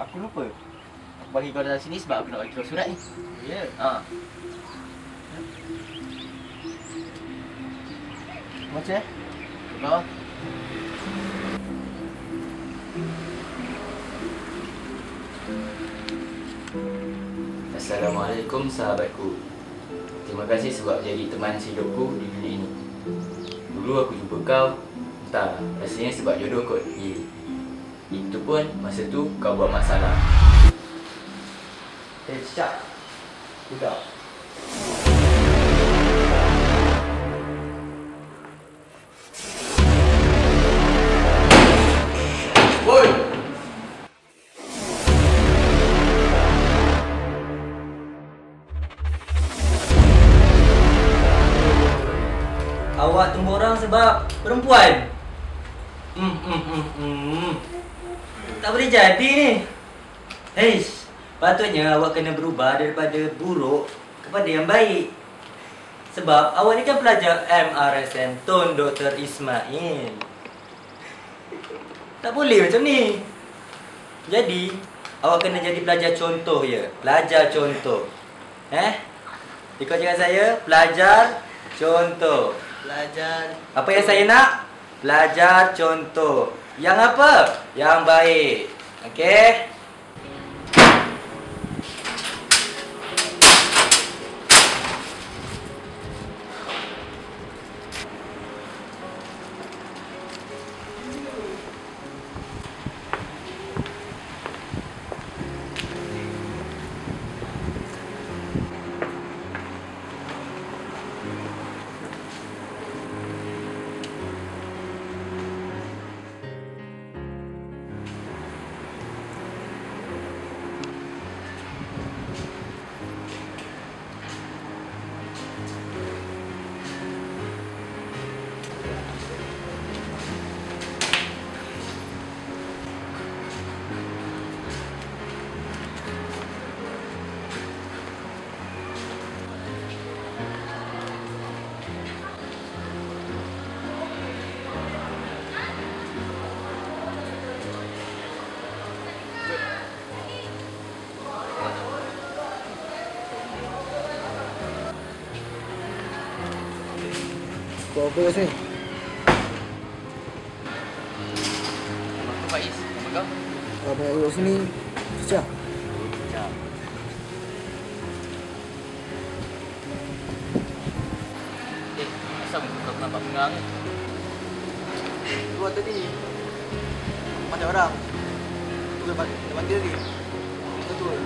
Aku lupa. Aku bagi kau dalam sini sebab aku nak bagi kau surat ni. Ya. Ha. Baca eh? Bawah. Assalamualaikum sahabatku. Terima kasih sebab jadi teman hidupku di dunia ini. Dulu aku jumpa kau, entah rasanya sebab jodoh kot. Itu pun masa tu kau buat masalah. Syak. Budak. Woi! Awak tunggu orang sebab perempuan. Tak boleh jadi ni. Heish, patutnya awak kena berubah daripada buruk kepada yang baik. Sebab awak ni kan pelajar MRSM Tun Dr. Ismail. Tak boleh macam ni. Jadi, awak kena jadi pelajar contoh ya. Pelajar contoh. Ikut cakap saya, pelajar contoh. Belajar. Apa yang saya nak? Belajar contoh. Yang apa? Yang baik. Okey? Buat apa kat sini? Aku Faiz. Nama kau? Kalau banyak duduk sini, pecah. Sekejap. Asal muka kau nampak pengang ni? Keluar tadi. Banyak orang. Tu dia panggil lagi. Betul.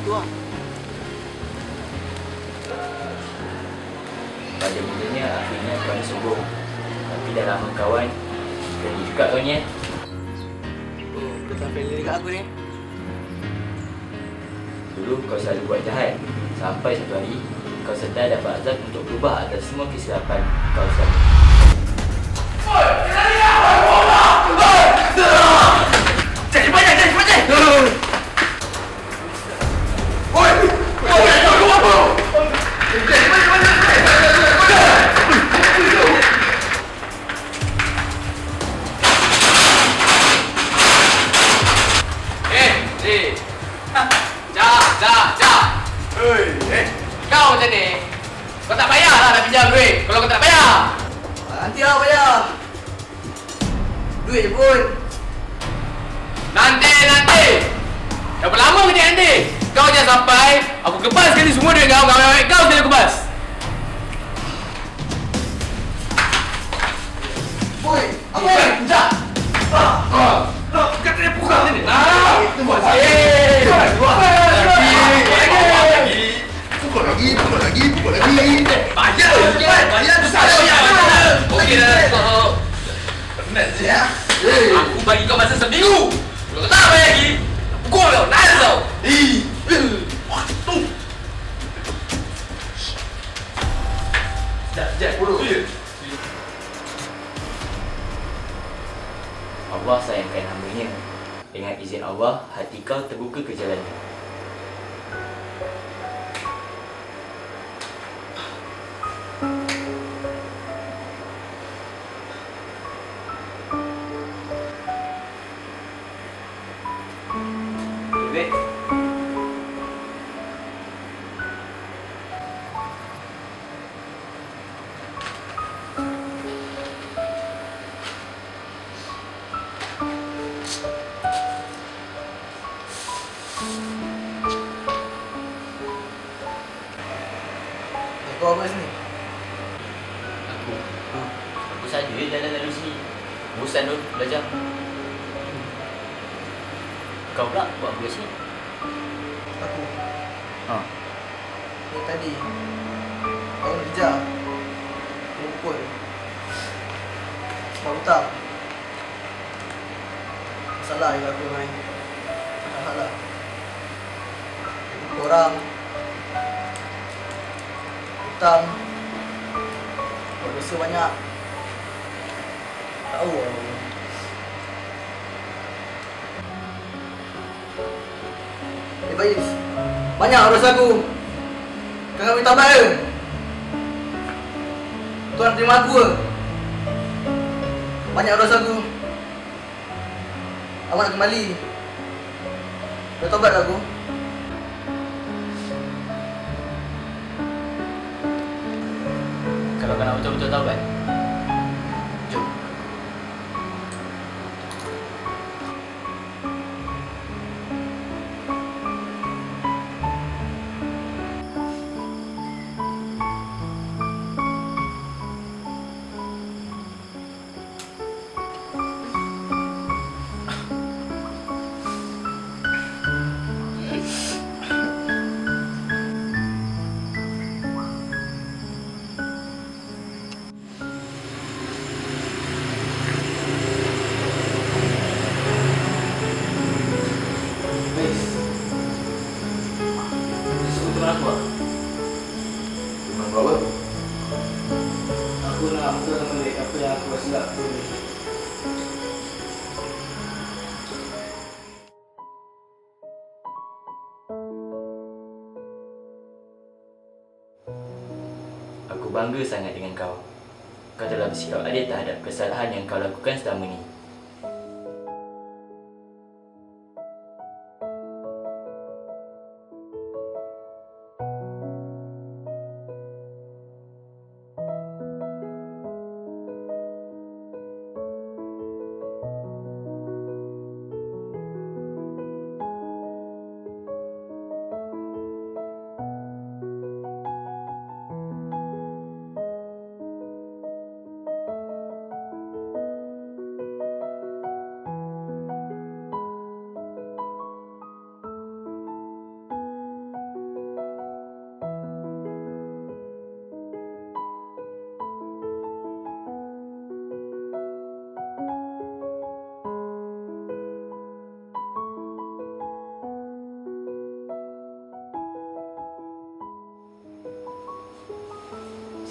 Itu lah. Pada mulanya akhirnya kau ni sombong. Tapi dah lama kawan. Jadi dekat kau ni Oh, dia tak friendly dekat aku ni. Dulu kau selalu buat jahat. Sampai satu hari kau sedar dapat azab untuk berubah atas semua kesilapan kau selama. Jadi banyak, jadi banyak! Kau macam ni, kau tak payahlah nak pinjam duit kalau kau tak payah. Nanti lah bayar. Duit je pun. Nanti. Dah berlama kerja nanti. Kau jangan sampai aku kebas sekali semua duit kau sekali aku kebas. Boy, apa ni? Sekejap. Kata dia pukul sini. Itu buat saya. Pukul lagi. Bayar tu saya. Okey dah. Nak je. Aku bagi kau masa seminggu. Kalau kau tak bayar lagi, pukul kau. Nangis kau. Sekejap, bodoh. Allah sayangkan hamba-Nya. Dengan izin Allah, hati kau terbuka ke jalannya. Baik. Kau apa sini? Aku saja jalan lalu sini. Bosan tu belajar. Kau pula buat apa sini? Aku. Ha. Ni tadi. Aku nak kejar. Aku pukul. Sebab hutang. Masalah je aku main. Hal lah. Korang. Hutang. Buat dosa banyak. Tahu aku. Bais. Banyak dosa aku. Kau minta taubat ke? Tuan terima aku ke? Banyak dosa aku. Aku nak kembali. Dah taubat aku. Kalau kau nak betul-betul taubat, jom. Kenapa? Memang buat apa? Aku nak balik apa yang aku buat silap tu. Aku bangga sangat dengan kau. Kau telah bersikap adil terhadap kesalahan yang kau lakukan selama ni.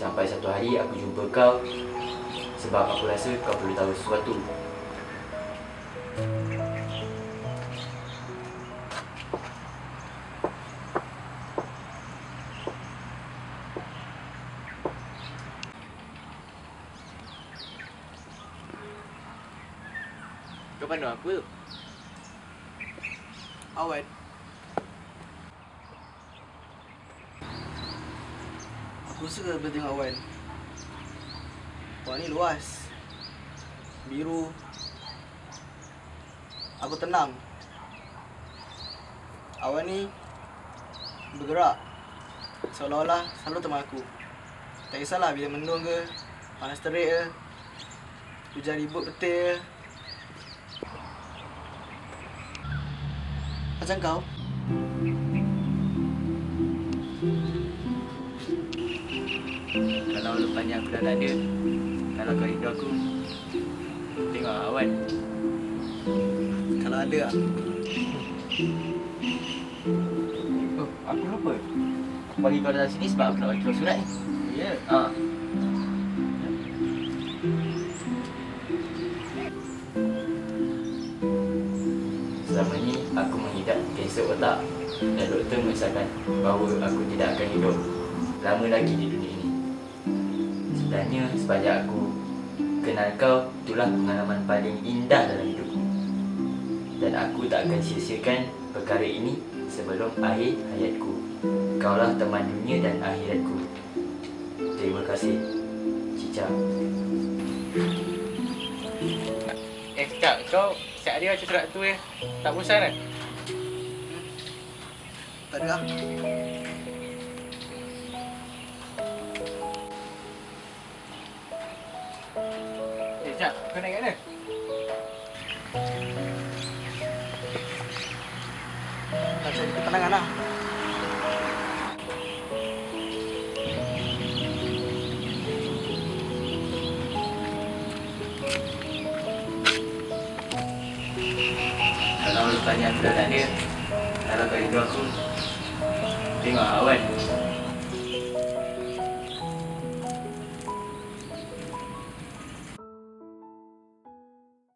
Sampai satu hari aku jumpa kau sebab aku rasa kau perlu tahu sesuatu. Kau pandang apa tu? Awan. Aku suka bila tengok awan. Awan ni luas. Biru. Aku tenang. Awan ni bergerak. Seolah-olah selalu teman aku. Tak kisahlah bila mendung ke, panas terik ke, hujan ribut petir ke. Macam kau. Kalau lepas ni aku dah tak ada, kalau kau rindu aku, tengok awan. Kalau ada lah. Oh, aku lupa. Aku bagi kau datang sini sebab aku nak bagi kau surat ni. Ya. Ha. Selama ni aku mengidap kanser otak dan doktor mengesahkan bahawa aku tidak akan hidup lama lagi di dunia ini. Sebenarnya sepanjang aku kenal kau, itulah pengalaman paling indah dalam hidupku. Dan aku tak akan sia-siakan perkara ini sebelum akhir hayatku. Kaulah teman dunia dan akhiratku. Terima kasih, Cica. Cak, kau siap dia baca surat tu tak bosan kan? Tak ada lah. Cak, kau naik kat mana? Nak cari ketenangan lah. Kalau lu tanya aku dah tak ada, kalau kau rindu aku, tengok awan.